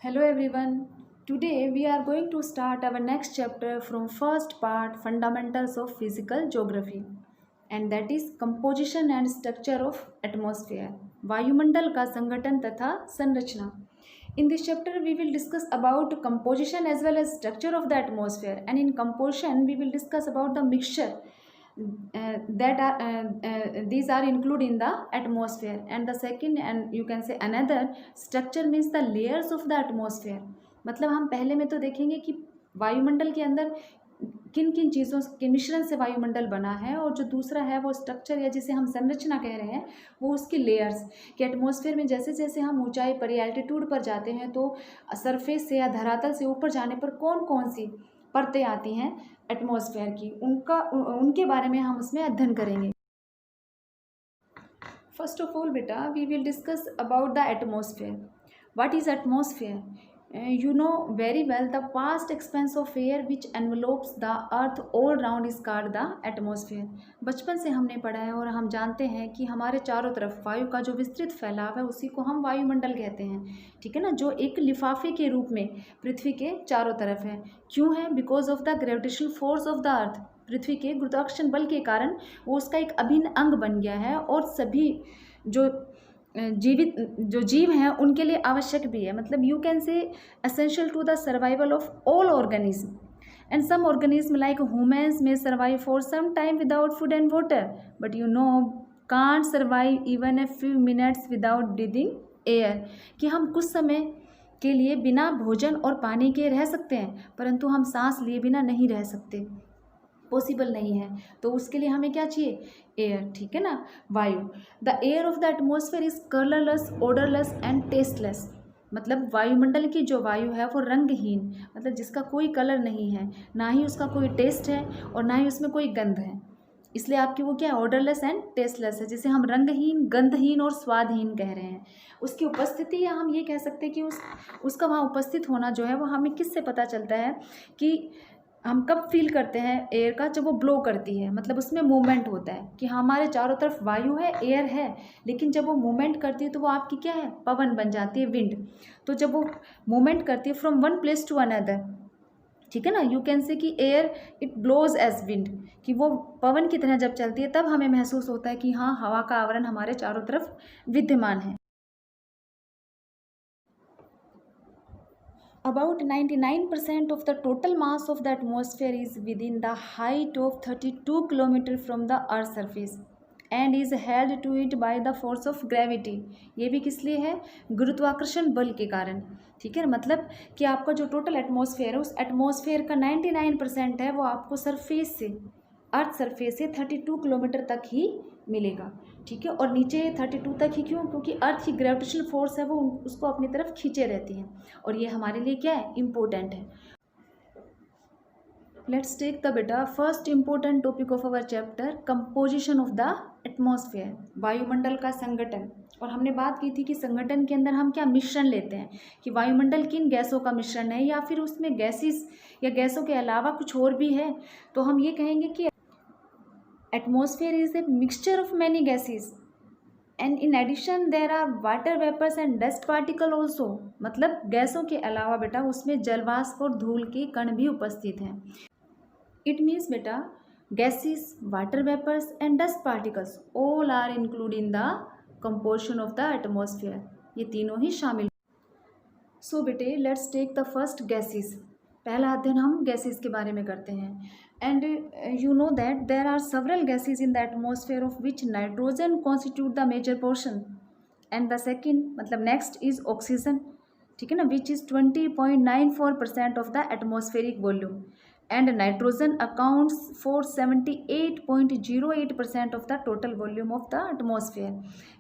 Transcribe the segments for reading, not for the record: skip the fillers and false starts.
Hello everyone. Today we are going to start our next chapter from first part Fundamentals of Physical Geography, and that is composition and structure of atmosphere. वायुमंडल का संगठन तथा संरचना. In this chapter we will discuss about composition as well as structure of the atmosphere, and in composition we will discuss about the mixture these are included in the atmosphere, and the second and you can say another structure means the layers of the atmosphere. मतलब हम पहले में तो देखेंगे कि वायुमंडल के अंदर किन किन चीज़ों के मिश्रण से वायुमंडल बना है, और जो दूसरा है वो स्ट्रक्चर या जिसे हम संरचना कह रहे हैं वो उसकी लेयर्स कि एटमॉस्फेयर में जैसे जैसे हम ऊंचाई पर या एल्टीट्यूड पर जाते हैं तो सरफेस से या धरातल से ऊपर जाने पर कौन कौन सी परतें आती हैं एटमॉस्फेयर की, उनके बारे में हम उसमें अध्ययन करेंगे. फर्स्ट ऑफ ऑल बेटा we will discuss about the atmosphere. What is atmosphere? You know very well the vast expanse of air which envelopes the earth all round is called the atmosphere. बचपन से हमने पढ़ा है और हम जानते हैं कि हमारे चारों तरफ वायु का जो विस्तृत फैलाव है उसी को हम वायुमंडल कहते हैं. ठीक है ना, जो एक लिफाफे के रूप में पृथ्वी के चारों तरफ है. क्यों है? Because of the gravitational force of the earth. पृथ्वी के गुरुत्वाकर्षण बल के कारण वो उसका एक अभिन्न अंग बन गया है और सभी जो जीव हैं उनके लिए आवश्यक भी है. मतलब you can say essential to the survival of all organism, and some organism like humans may survive for some time without food and water, but you know can't survive even a few minutes without breathing air. कि हम कुछ समय के लिए बिना भोजन और पानी के रह सकते हैं परंतु हम सांस लिए बिना नहीं रह सकते, पॉसिबल नहीं है. तो उसके लिए हमें क्या चाहिए? एयर. ठीक है ना, वायु. The air of the atmosphere is colourless, odourless and tasteless. मतलब वायुमंडल की जो वायु है वो रंगहीन, मतलब जिसका कोई कलर नहीं है, ना ही उसका कोई टेस्ट है और ना ही उसमें कोई गंध है. इसलिए आपकी वो क्या है? ऑर्डरलेस एंड टेस्टलेस है, जिसे हम रंगहीन, गंधहीन और स्वादहीन कह रहे हैं. उसकी उपस्थिति, या हम ये कह सकते हैं कि उसका वहाँ उपस्थित होना जो है वो हमें किससे पता चलता है कि हम कब फील करते हैं एयर का? जब वो ब्लो करती है, मतलब उसमें मूवमेंट होता है कि हमारे चारों तरफ वायु है, एयर है, लेकिन जब वो मूवमेंट करती है तो वो आपकी क्या है? पवन बन जाती है, विंड. तो जब वो मूवमेंट करती है from one place to another, ठीक है ना, यू कैन से कि air it blows as wind, कि वो पवन की तरह जब चलती है तब हमें महसूस होता है कि हाँ, हवा का आवरण हमारे चारों तरफ विद्यमान है. About 99% of the total mass of the atmosphere is within the height of 32 km from the earth's surface and is held to it by the force of gravity. ये भी किस लिए है? गुरुत्वाकर्षण बल के कारण. ठीक है, मतलब कि आपका जो टोटल एटमॉस्फेयर है उस एटमॉस्फेयर का 99% है वो आपको सरफेस से, अर्थ सरफेस से 32 किलोमीटर तक ही मिलेगा. ठीक है, और नीचे 32 तक ही क्यों? क्योंकि अर्थ की ग्रेविटेशनल फोर्स है वो उसको अपनी तरफ खींचे रहती है, और ये हमारे लिए क्या है? इम्पोर्टेंट है. लेट्स टेक द बेटा first important topic of our chapter, composition of the atmosphere, वायुमंडल का संगठन. और हमने बात की थी कि संगठन के अंदर हम क्या मिश्रण लेते हैं, कि वायुमंडल किन गैसों का मिश्रण है या फिर उसमें गैसेस या गैसों के अलावा कुछ और भी है. तो हम ये कहेंगे कि atmosphere is a mixture of many gases and in addition there are water vapors and dust particle also. मतलब गैसों के अलावा बेटा उसमें जलवाष्प और धूल के कण भी उपस्थित हैं. It means बेटा gases, water vapors and dust particles all are included in the composition of the atmosphere. ये तीनों ही शामिल. So बेटे let's take the first gases. पहला अध्ययन हम गैसेस के बारे में करते हैं. And you know that there are several gases in the atmosphere of which nitrogen constitute the major portion, and the second मतलब next is oxygen. ठीक है ना, which is 20.94% of the atmospheric volume, and nitrogen accounts for 78.08% of the total volume of the atmosphere.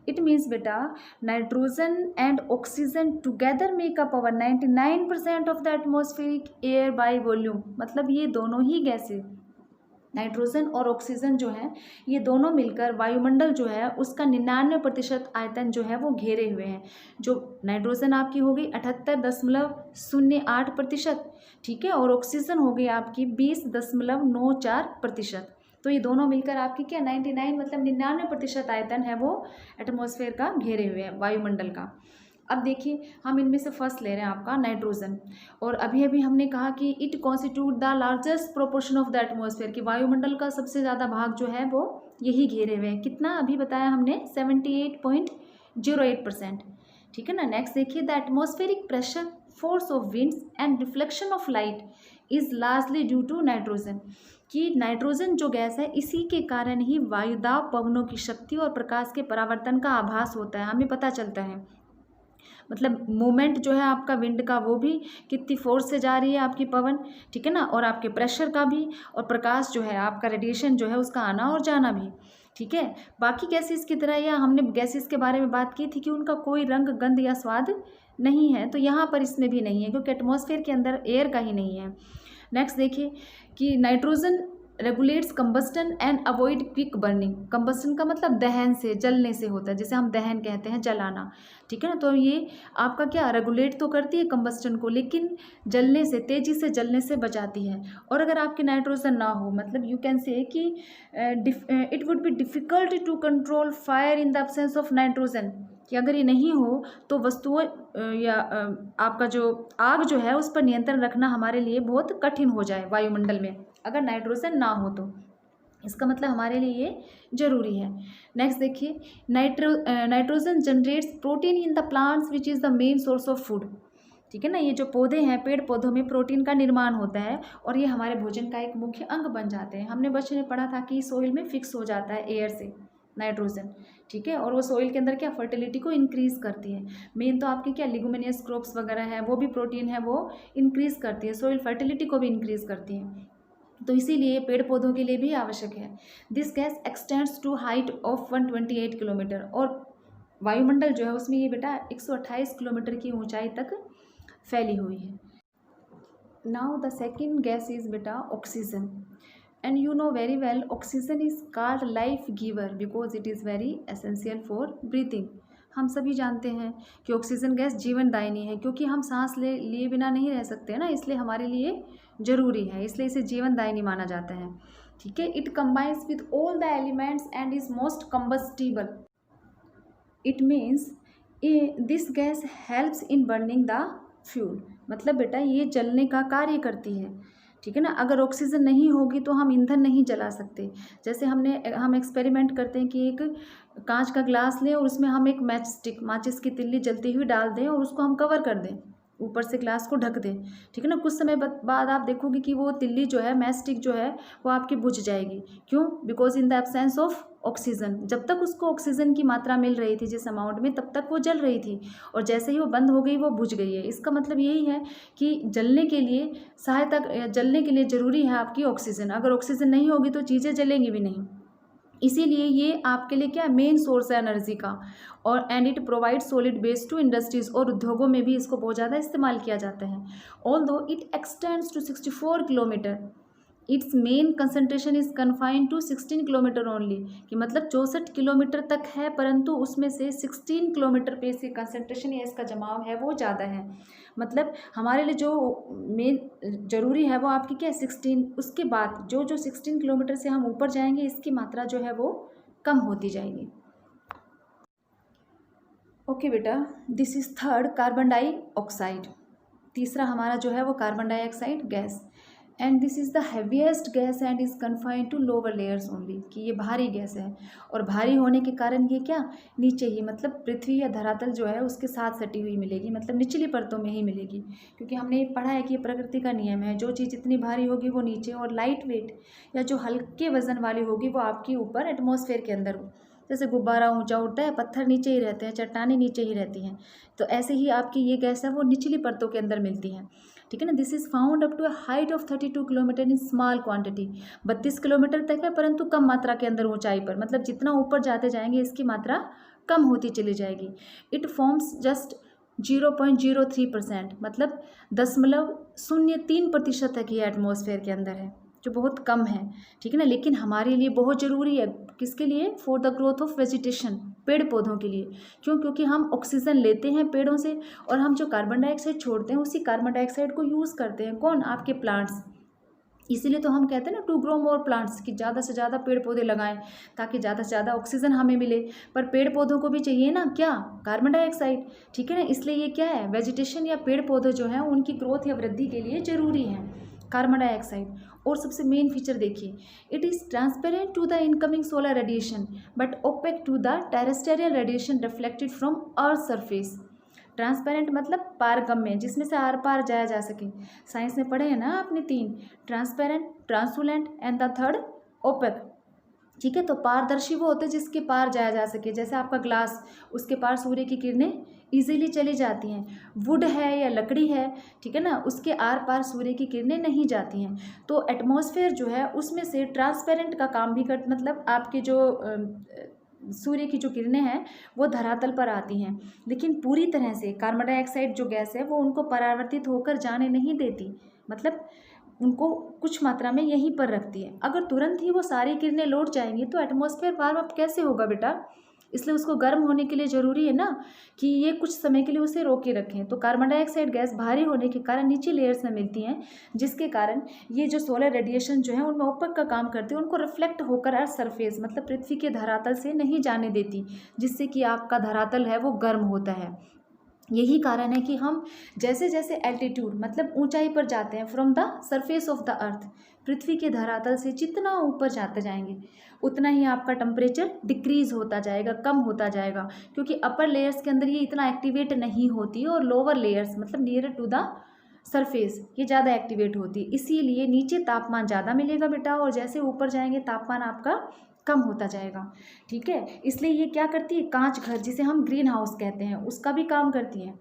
It means beta nitrogen and oxygen together make up our 99% of the atmospheric air by volume. मतलब ये दोनों ही गैसें, nitrogen और oxygen जो है, ये दोनों मिलकर वायुमंडल जो है उसका 99% आयतन जो है वो घेरे हुए हैं. जो नाइट्रोजन आपकी हो गई 78.08%, ठीक है, और ऑक्सीजन हो गई आपकी 20.94%. तो ये दोनों मिलकर आपकी क्या 99 मतलब 99% आयतन है वो एटमॉस्फेयर का घेरे हुए हैं, वायुमंडल का. अब देखिए हम इनमें से फर्स्ट ले रहे हैं आपका नाइट्रोजन, और अभी अभी हमने कहा कि it constitute the largest proportion of the atmosphere, कि वायुमंडल का सबसे ज़्यादा भाग जो है वो यही घेरे हुए हैं। कितना अभी बताया हमने, 78.08%। ठीक है ना। नेक्स्ट देखिए, the atmospheric pressure, force of winds and reflection of light is largely due to nitrogen, कि नाइट्रोजन जो गैस है इसी के कारण ही वायुदाब, पवनों की शक्ति और प्रकाश के परावर्तन का आभास होता है, हमें पता चलता है। मतलब मूवमेंट जो है आपका विंड का वो भी कितनी फोर्स से जा रही है आपकी पवन, ठीक है ना, और आपके प्रेशर का भी, और प्रकाश जो है आपका रेडिएशन जो है उसका आना और जाना भी। ठीक है। बाकी गैसेस की तरह, या हमने गैसेस के बारे में बात की थी कि उनका कोई रंग, गंध या स्वाद नहीं है, तो यहाँ पर इसमें भी नहीं है, क्योंकि एटमॉस्फेयर के अंदर एयर का ही नहीं है। नेक्स्ट देखिए कि nitrogen regulates combustion and avoid quick burning. Combustion का मतलब दहन से, जलने से होता है, जैसे हम दहन कहते हैं, जलाना। ठीक है ना। तो ये आपका क्या रेगुलेट तो करती है कंबस्टन को, लेकिन जलने से, तेज़ी से जलने से बचाती है। और अगर आपके नाइट्रोजन ना हो, मतलब यू कैन से कि it would be difficult to control fire in the absence of nitrogen, कि अगर ये नहीं हो तो वस्तुओं या आपका जो आग जो है उस पर नियंत्रण रखना हमारे लिए बहुत कठिन हो जाए वायुमंडल में, अगर नाइट्रोजन ना हो तो। इसका मतलब हमारे लिए ये जरूरी है। नेक्स्ट देखिए, nitrogen generates protein in the plants which is the main source of food. ठीक है ना। ये जो पौधे हैं, पेड़ पौधों में प्रोटीन का निर्माण होता है, और ये हमारे भोजन का एक मुख्य अंग बन जाते हैं। हमने बच्चे ने पढ़ा था कि सोइल में फिक्स हो जाता है एयर से नाइट्रोजन। ठीक है। और वो सोइल के अंदर क्या फर्टिलिटी को इंक्रीज़ करती है। मेन तो आपकी क्या लिगुमिनियस क्रॉप्स वगैरह है, वो भी प्रोटीन है, वो इंक्रीज़ करती है, सोइल फर्टिलिटी को भी इंक्रीज़ करती है। तो इसीलिए पेड़ पौधों के लिए भी आवश्यक है। This gas extends to height of 128 kilometre, और वायुमंडल जो है उसमें ये बेटा 128 किलोमीटर की ऊंचाई तक फैली हुई है। Now the second gas is बेटा oxygen, and you know very well oxygen is called life giver because it is very essential for breathing. हम सभी जानते हैं कि ऑक्सीजन गैस जीवनदायिनी है, क्योंकि हम सांस लिए बिना नहीं रह सकते ना, इसलिए हमारे लिए ज़रूरी है, इसलिए इसे जीवनदायिनी माना जाता है। ठीक है। It combines with all the elements and is most combustible. It means this gas helps in burning the fuel, मतलब बेटा ये जलने का कार्य करती है। ठीक है ना। अगर ऑक्सीजन नहीं होगी तो हम ईंधन नहीं जला सकते। जैसे हम एक्सपेरिमेंट करते हैं कि एक कांच का ग्लास लें और उसमें हम एक मैच स्टिक, माचिस की तिल्ली जलती हुई डाल दें और उसको हम कवर कर दें, ऊपर से ग्लास को ढक दें। ठीक है ना। कुछ समय बाद आप देखोगे कि वो तिल्ली जो है, मैच स्टिक जो है, वो आपकी बुझ जाएगी। क्यों? Because in the absence of oxygen. जब तक उसको ऑक्सीजन की मात्रा मिल रही थी जिस अमाउंट में, तब तक वो जल रही थी, और जैसे ही वो बंद हो गई वो बुझ गई है। इसका मतलब यही है कि जलने के लिए जलने के लिए ज़रूरी है आपकी ऑक्सीजन। अगर ऑक्सीजन नहीं होगी तो चीज़ें जलेंगी भी नहीं। इसीलिए ये आपके लिए क्या मेन सोर्स है एनर्जी का, और and it provide solid base to industries, और उद्योगों में भी इसको बहुत ज़्यादा इस्तेमाल किया जाता है। Although it extends to 64 kilometre, its main concentration is confined to 16 kilometre only, कि मतलब 64 किलोमीटर तक है, परंतु उसमें से 16 किलोमीटर पे इसकी कंसंट्रेशन या इसका जमाव है वो ज़्यादा है। मतलब हमारे लिए जो मेन ज़रूरी है वो आपकी क्या है 16, उसके बाद जो 16 किलोमीटर से हम ऊपर जाएंगे इसकी मात्रा जो है वो कम होती जाएगी। ओके बेटा, this is third carbon dioxide. तीसरा हमारा जो है वो carbon dioxide gas, and this is the heaviest gas and is confined to lower layers only, कि ये भारी गैस है, और भारी होने के कारण ये क्या नीचे ही, मतलब पृथ्वी या धरातल जो है उसके साथ सटी हुई मिलेगी, मतलब निचली परतों में ही मिलेगी। क्योंकि हमने ये पढ़ा है कि ये प्रकृति का नियम है, जो चीज़ जितनी भारी होगी वो नीचे, और लाइट वेट या जो हल्के वजन वाली होगी वो आपकी ऊपर एटमॉस्फेयर के अंदर हो। जैसे गुब्बारा ऊंचा उड़ता है, पत्थर नीचे ही रहते हैं, चट्टानें नीचे ही रहती हैं, तो ऐसे ही आपकी ये गैस है वो निचली परतों के अंदर मिलती हैं। ठीक है ना। This is found up to a height of 32 kilometre in small quantity, 32 kilometre तक है, परंतु कम मात्रा के अंदर ऊंचाई पर, मतलब जितना ऊपर जाते जाएंगे इसकी मात्रा कम होती चली जाएगी। इट फॉर्म्स जस्ट 0.03%, मतलब 0.03% तक ही एटमॉस्फेयर के अंदर है, जो बहुत कम है। ठीक है ना। लेकिन हमारे लिए बहुत ज़रूरी है, किसके लिए? For the growth of vegetation, पेड़ पौधों के लिए। क्यों? क्योंकि हम ऑक्सीजन लेते हैं पेड़ों से, और हम जो कार्बन डाइऑक्साइड छोड़ते हैं उसी कार्बन डाइऑक्साइड को यूज़ करते हैं। कौन? आपके प्लांट्स। इसीलिए तो हम कहते हैं ना टू ग्रो मोर प्लांट्स, कि ज़्यादा से ज़्यादा पेड़ पौधे लगाएं ताकि ज़्यादा से ज़्यादा ऑक्सीजन हमें मिले। पर पेड़ पौधों को भी चाहिए ना क्या, कार्बन डाइऑक्साइड, ठीक है ना। इसलिए ये क्या है, वेजिटेशन या पेड़ पौधे जो हैं उनकी ग्रोथ या वृद्धि के लिए ज़रूरी है कार्बन डाइऑक्साइड। और सबसे मेन फीचर देखिए, it is transparent to the incoming solar radiation but opaque to the terrestrial radiation reflected from earth surface. Transparent मतलब पारगम्य, जिसमें से आर पार जाया जा सके। साइंस में पढ़े हैं ना आपने तीन, transparent, translucent and the third opaque, ठीक है। तो पारदर्शी वो होते हैं जिसके पार जाया जा सके, जैसे आपका ग्लास, उसके पार सूर्य की किरणें इजीली चली जाती हैं। वुड है या लकड़ी है, ठीक है ना, उसके आर पार सूर्य की किरणें नहीं जाती हैं। तो एटमॉस्फेयर जो है उसमें से ट्रांसपेरेंट का काम भी कर, मतलब आपके जो सूर्य की जो किरणें हैं वो धरातल पर आती हैं, लेकिन पूरी तरह से कार्बन डाइऑक्साइड जो गैस है वो उनको परावर्तित होकर जाने नहीं देती, मतलब उनको कुछ मात्रा में यहीं पर रखती है। अगर तुरंत ही वो सारी किरणें लौट जाएंगी तो एटमॉस्फेयर वार्म अप कैसे होगा बेटा, इसलिए उसको गर्म होने के लिए ज़रूरी है ना कि ये कुछ समय के लिए उसे रोके रखें। तो कार्बन डाइऑक्साइड गैस भारी होने के कारण नीचे लेयर्स में मिलती हैं, जिसके कारण ये जो सोलर रेडिएशन जो है उनमें ओपेक का काम करते हैं, उनको रिफ्लेक्ट होकर अर्थ सरफेस मतलब पृथ्वी के धरातल से नहीं जाने देती, जिससे कि आपका धरातल है वो गर्म होता है। यही कारण है कि हम जैसे जैसे एल्टीट्यूड मतलब ऊंचाई पर जाते हैं from the surface of the earth, पृथ्वी के धरातल से जितना ऊपर जाते जाएंगे उतना ही आपका टेम्परेचर डिक्रीज होता जाएगा, कम होता जाएगा, क्योंकि अपर लेयर्स के अंदर ये इतना एक्टिवेट नहीं होती और लोअर लेयर्स मतलब नियर टू द सरफेस ये ज़्यादा एक्टिवेट होती है। इसीलिए नीचे तापमान ज़्यादा मिलेगा बेटा, और जैसे ऊपर जाएंगे तापमान आपका कम होता जाएगा, ठीक है। इसलिए ये क्या करती है, कांच घर जिसे हम ग्रीन हाउस कहते हैं उसका भी काम करती है,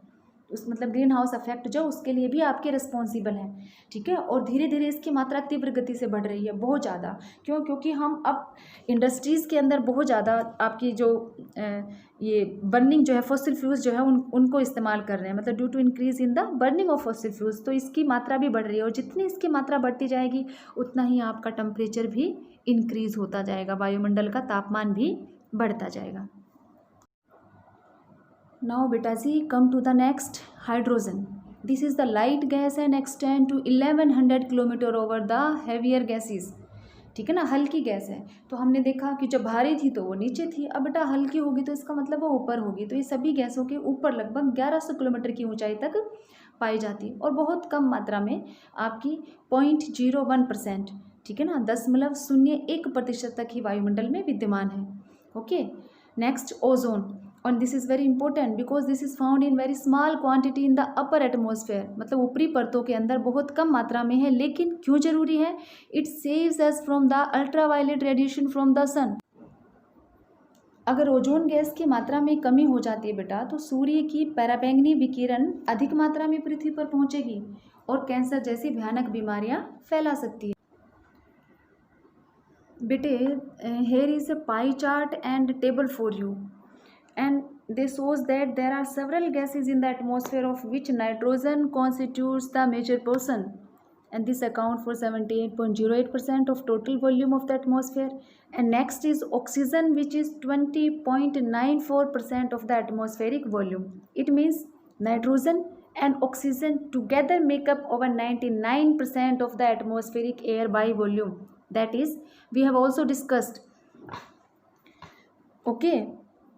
उस मतलब ग्रीन हाउस इफेक्ट जो उसके लिए भी आपके रिस्पॉन्सिबल है, ठीक है। और धीरे धीरे इसकी मात्रा तीव्र गति से बढ़ रही है, बहुत ज़्यादा। क्यों, क्योंकि हम अब इंडस्ट्रीज़ के अंदर बहुत ज़्यादा आपकी जो ये बर्निंग जो है फॉसिल फ्यूल्स जो है उनको इस्तेमाल कर रहे हैं, मतलब due to increase in the burning of fossil fuels, तो इसकी मात्रा भी बढ़ रही है। और जितनी इसकी मात्रा बढ़ती जाएगी उतना ही आपका टेम्परेचर भी इंक्रीज होता जाएगा, वायुमंडल का तापमान भी बढ़ता जाएगा। Now beta जी come to the next, hydrogen. This is the light gas and extend to 1100 kilometre over the heavier gases, ठीक है ना। हल्की गैस है, तो हमने देखा कि जब भारी थी तो वो नीचे थी, अब बेटा हल्की होगी तो इसका मतलब वो ऊपर होगी। तो ये सभी गैसों के ऊपर लगभग 1100 किलोमीटर की ऊंचाई तक पाई जाती है और बहुत कम मात्रा में आपकी 0.01%, ठीक है ना, 0.01% तक ही वायुमंडल में विद्यमान है। Okay, next ozone, and this is very important because this is found in very small quantity in the upper atmosphere, मतलब ऊपरी परतों के अंदर बहुत कम मात्रा में है। लेकिन क्यों जरूरी है, it saves us from the ultraviolet radiation from the sun। अगर ओजोन गैस की मात्रा में कमी हो जाती है बेटा तो सूर्य की पराबैंगनी विकिरण अधिक मात्रा में पृथ्वी पर पहुंचेगी और कैंसर जैसी भयानक बीमारियां फैला सकती है। बेटे here is a pie chart and table for you, and this shows that there are several gases in the atmosphere of which nitrogen constitutes the major portion, and this account for 78.08% of total volume of the atmosphere. And next is oxygen, which is 20.94% of the atmospheric volume. It means nitrogen and oxygen together make up over 99% of the atmospheric air by volume. That is, we have also discussed. Okay,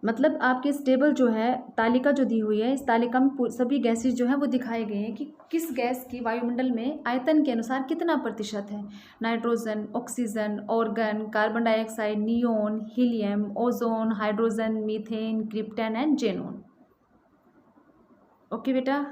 मतलब आपके इस table जो है तालिका जो दी हुई है, इस तालिका में सभी गैसेज जो है वो दिखाए गए हैं कि किस गैस की वायुमंडल में आयतन के अनुसार कितना प्रतिशत है। Nitrogen, oxygen, organ, carbon dioxide, neon, helium, ozone, hydrogen, methane, krypton and xenon. Okay बेटा।